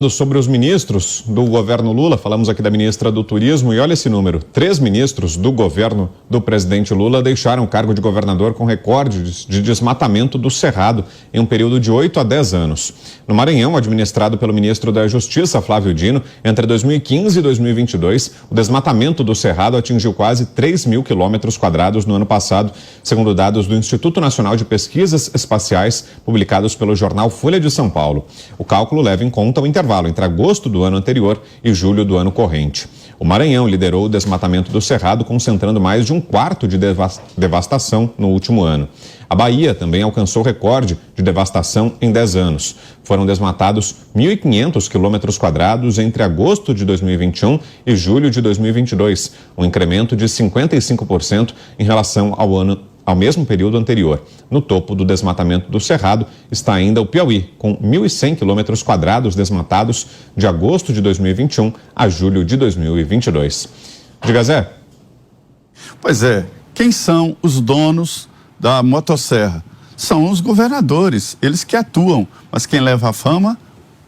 Sobre os ministros do governo Lula, falamos aqui da ministra do Turismo e olha esse número, 3 ministros do governo do presidente Lula deixaram o cargo de governador com recorde de desmatamento do Cerrado em um período de 8 a 10 anos. No Maranhão, administrado pelo ministro da Justiça, Flávio Dino, entre 2015 e 2022, o desmatamento do Cerrado atingiu quase 3 mil quilômetros quadrados no ano passado, segundo dados do Instituto Nacional de Pesquisas Espaciais, publicados pelo jornal Folha de São Paulo. O cálculo leva em conta o intervalo entre agosto do ano anterior e julho do ano corrente. O Maranhão liderou o desmatamento do Cerrado, concentrando mais de um quarto de devastação no último ano. A Bahia também alcançou recorde de devastação em 10 anos. Foram desmatados 1.500 quilômetros quadrados entre agosto de 2021 e julho de 2022, um incremento de 55% em relação ao mesmo período anterior. No topo do desmatamento do Cerrado está ainda o Piauí, com 1.100 quilômetros quadrados desmatados de agosto de 2021 a julho de 2022. Diga, Zé. Pois é, quem são os donos da motosserra? São os governadores, eles que atuam, mas quem leva a fama?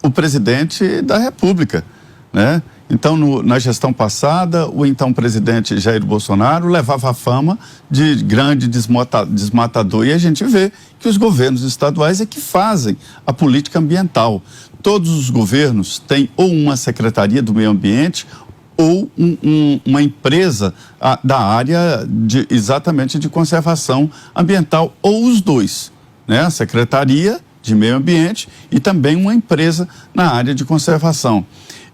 O presidente da República, né? Então, na gestão passada, o então presidente Jair Bolsonaro levava a fama de grande desmatador. E a gente vê que os governos estaduais é que fazem a política ambiental. Todos os governos têm ou uma secretaria do meio ambiente ou uma empresa da área exatamente de conservação ambiental, ou os dois, né? A secretaria de meio ambiente e também uma empresa na área de conservação.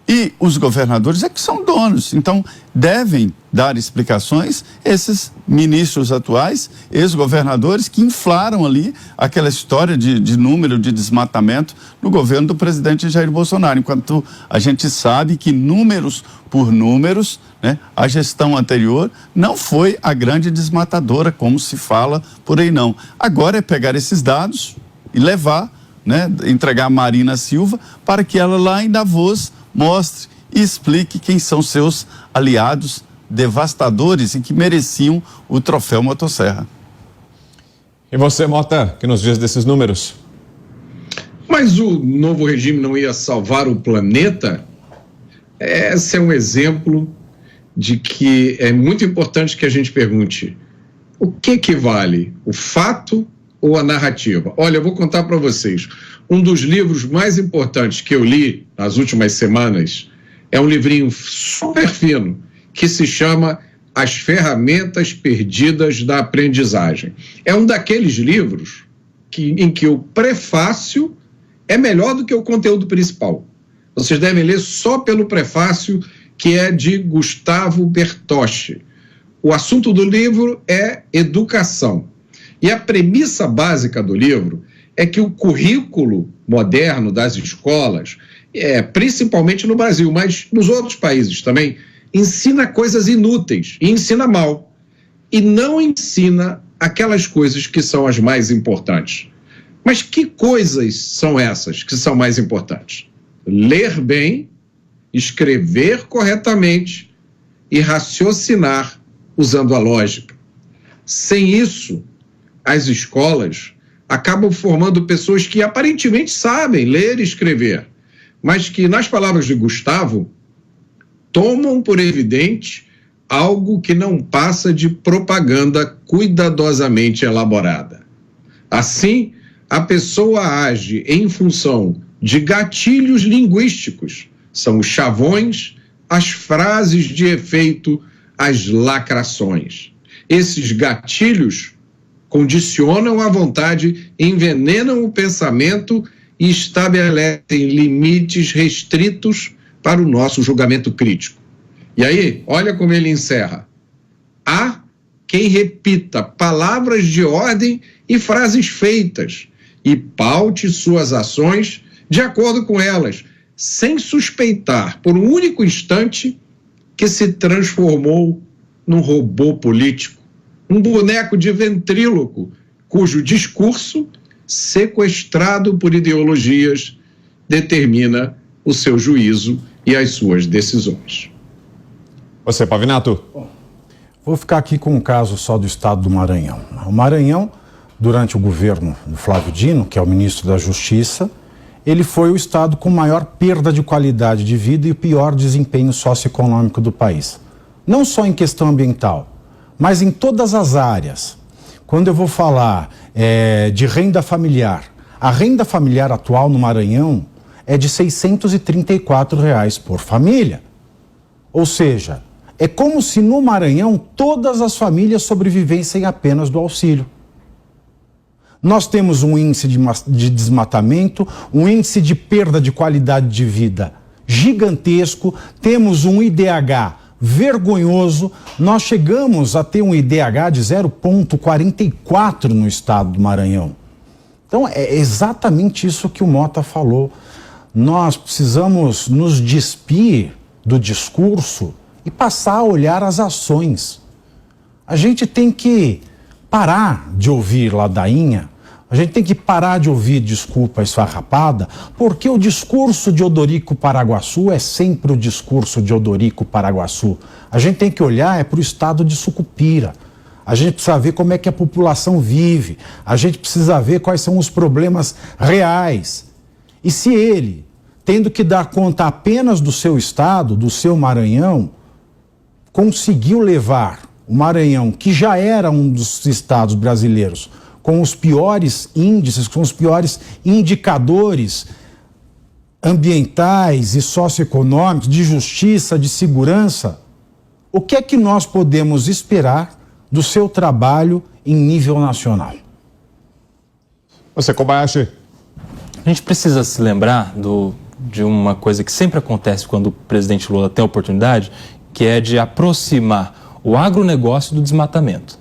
E os governadores é que são donos, então devem dar explicações esses ministros atuais, ex-governadores que inflaram ali aquela história de número de desmatamento no governo do presidente Jair Bolsonaro, enquanto a gente sabe que números por números, né, a gestão anterior não foi a grande desmatadora, como se fala por aí não. Agora é pegar esses dados e levar, né, entregar a Marina Silva para que ela lá em Davos mostre e explique quem são seus aliados devastadores e que mereciam o troféu motosserra. E você, Mota, que nos diz desses números? Mas o novo regime não ia salvar o planeta? Esse é um exemplo de que é muito importante que a gente pergunte: o que vale, o fato ou a narrativa? Olha, eu vou contar para vocês. Um dos livros mais importantes que eu li nas últimas semanas é um livrinho super fino que se chama As Ferramentas Perdidas da Aprendizagem. É um daqueles livros em que o prefácio é melhor do que o conteúdo principal. Vocês devem ler só pelo prefácio, que é de Gustavo Bertocci. O assunto do livro é educação. E a premissa básica do livro é que o currículo moderno das escolas, principalmente no Brasil, mas nos outros países também, ensina coisas inúteis e ensina mal. E não ensina aquelas coisas que são as mais importantes. Mas que coisas são essas que são mais importantes? Ler bem, escrever corretamente e raciocinar usando a lógica. Sem isso, as escolas acabam formando pessoas que aparentemente sabem ler e escrever, mas que, nas palavras de Gustavo, tomam por evidente algo que não passa de propaganda cuidadosamente elaborada. Assim, a pessoa age em função de gatilhos linguísticos, são os chavões, as frases de efeito, as lacrações. Esses gatilhos condicionam a vontade, envenenam o pensamento e estabelecem limites restritos para o nosso julgamento crítico. E aí, olha como ele encerra. Há quem repita palavras de ordem e frases feitas e paute suas ações de acordo com elas, sem suspeitar por um único instante que se transformou num robô político, um boneco de ventríloco, cujo discurso, sequestrado por ideologias, determina o seu juízo e as suas decisões. Você, Pavinato. Vou ficar aqui com um caso só do estado do Maranhão. O Maranhão, durante o governo do Flávio Dino, que é o ministro da Justiça, ele foi o estado com maior perda de qualidade de vida e o pior desempenho socioeconômico do país. Não só em questão ambiental, mas em todas as áreas. Quando eu vou falar de renda familiar, a renda familiar atual no Maranhão é de R$ 634 por família. Ou seja, é como se no Maranhão todas as famílias sobrevivessem apenas do auxílio. Nós temos um índice de desmatamento, um índice de perda de qualidade de vida gigantesco, temos um IDH vergonhoso, nós chegamos a ter um IDH de 0,44 no estado do Maranhão. Então é exatamente isso que o Mota falou. Nós precisamos nos despir do discurso e passar a olhar as ações. A gente tem que parar de ouvir ladainha, a gente tem que parar de ouvir desculpa esfarrapada, porque o discurso de Odorico Paraguaçu é sempre o discurso de Odorico Paraguaçu. A gente tem que olhar para o estado de Sucupira. A gente precisa ver como é que a população vive. A gente precisa ver quais são os problemas reais. E se ele, tendo que dar conta apenas do seu estado, do seu Maranhão, conseguiu levar o Maranhão, que já era um dos estados brasileiros com os piores índices, com os piores indicadores ambientais e socioeconômicos, de justiça, de segurança, o que é que nós podemos esperar do seu trabalho em nível nacional? Você, Kobayashi. A gente precisa se lembrar de uma coisa que sempre acontece quando o presidente Lula tem a oportunidade, que é de aproximar o agronegócio do desmatamento.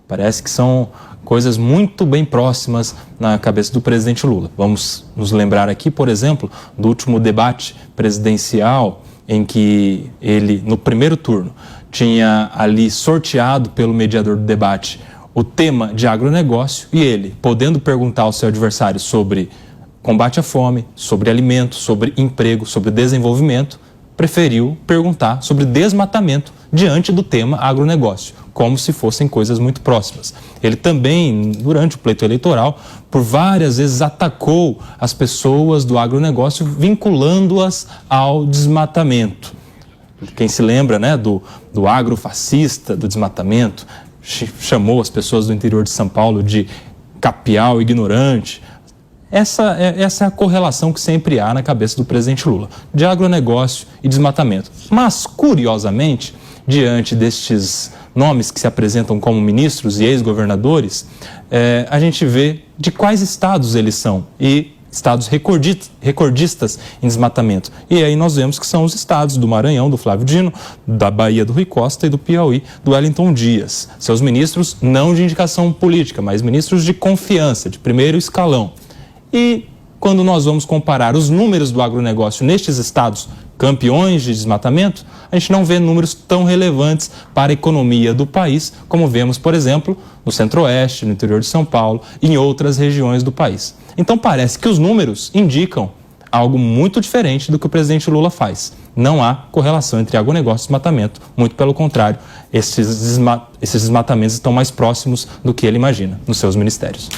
Parece que são coisas muito bem próximas na cabeça do presidente Lula. Vamos nos lembrar aqui, por exemplo, do último debate presidencial em que ele, no primeiro turno, tinha ali sorteado pelo mediador do debate o tema de agronegócio e ele, podendo perguntar ao seu adversário sobre combate à fome, sobre alimentos, sobre emprego, sobre desenvolvimento, preferiu perguntar sobre desmatamento diante do tema agronegócio, como se fossem coisas muito próximas. Ele também, durante o pleito eleitoral, por várias vezes atacou as pessoas do agronegócio, vinculando-as ao desmatamento. Quem se lembra, né, do agrofascista, do desmatamento, chamou as pessoas do interior de São Paulo de capial ignorante. Essa é a correlação que sempre há na cabeça do presidente Lula, de agronegócio e desmatamento. Mas, curiosamente, diante destes nomes que se apresentam como ministros e ex-governadores, a gente vê de quais estados eles são, e estados recordistas em desmatamento. E aí nós vemos que são os estados do Maranhão, do Flávio Dino, da Bahia, do Rui Costa, e do Piauí, do Wellington Dias. Seus ministros não de indicação política, mas ministros de confiança, de primeiro escalão. E quando nós vamos comparar os números do agronegócio nestes estados campeões de desmatamento, a gente não vê números tão relevantes para a economia do país, como vemos, por exemplo, no Centro-Oeste, no interior de São Paulo e em outras regiões do país. Então parece que os números indicam algo muito diferente do que o presidente Lula faz. Não há correlação entre agronegócio e desmatamento, muito pelo contrário, esses desmatamentos estão mais próximos do que ele imagina nos seus ministérios.